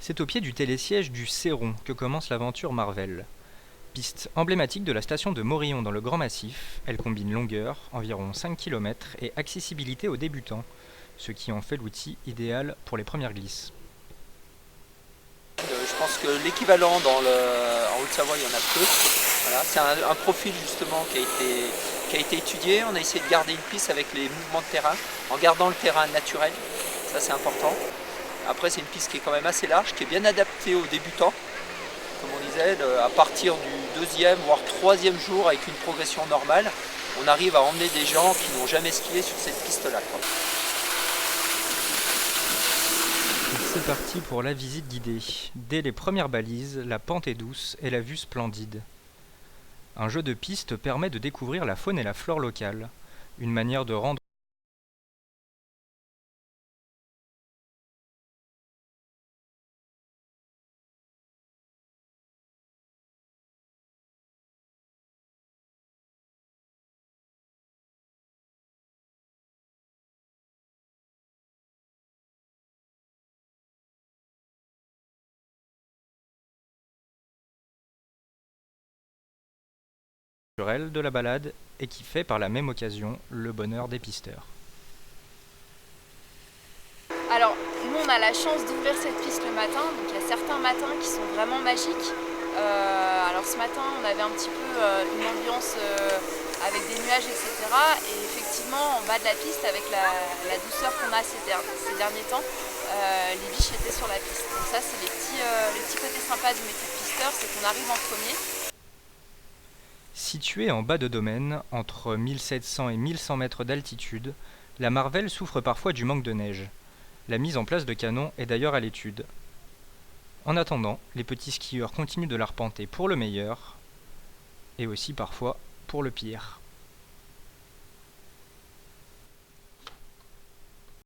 C'est au pied du télésiège du Céron que commence l'aventure Marvel. Piste emblématique de la station de Morillon dans le Grand Massif, elle combine longueur, environ 5 km, et accessibilité aux débutants, ce qui en fait l'outil idéal pour les premières glisses. Je pense que l'équivalent en Haute-Savoie, il y en a peu. Voilà, c'est un profil justement qui a été étudié. On a essayé de garder une piste avec les mouvements de terrain, en gardant le terrain naturel. Ça, c'est important. Après, c'est une piste qui est quand même assez large, qui est bien adaptée aux débutants. Comme on disait, à partir du deuxième, voire troisième jour, avec une progression normale, on arrive à emmener des gens qui n'ont jamais skié sur cette piste-là. C'est parti pour la visite guidée. Dès les premières balises, la pente est douce et la vue splendide. Un jeu de piste permet de découvrir la faune et la flore locale, une manière de rendre naturel de la balade et qui fait par la même occasion le bonheur des pisteurs. Alors, nous, on a la chance d'ouvrir cette piste le matin, donc il y a certains matins qui sont vraiment magiques. Alors ce matin, on avait un petit peu une ambiance avec des nuages, etc. Et effectivement, en bas de la piste, avec la douceur qu'on a ces derniers temps, les biches étaient sur la piste. Donc ça, c'est les petits côtés sympas du métier de pisteur, c'est qu'on arrive en premier. Située en bas de domaine, entre 1700 et 1100 mètres d'altitude, la Marvel souffre parfois du manque de neige. La mise en place de canons est d'ailleurs à l'étude. En attendant, les petits skieurs continuent de l'arpenter pour le meilleur, et aussi parfois pour le pire.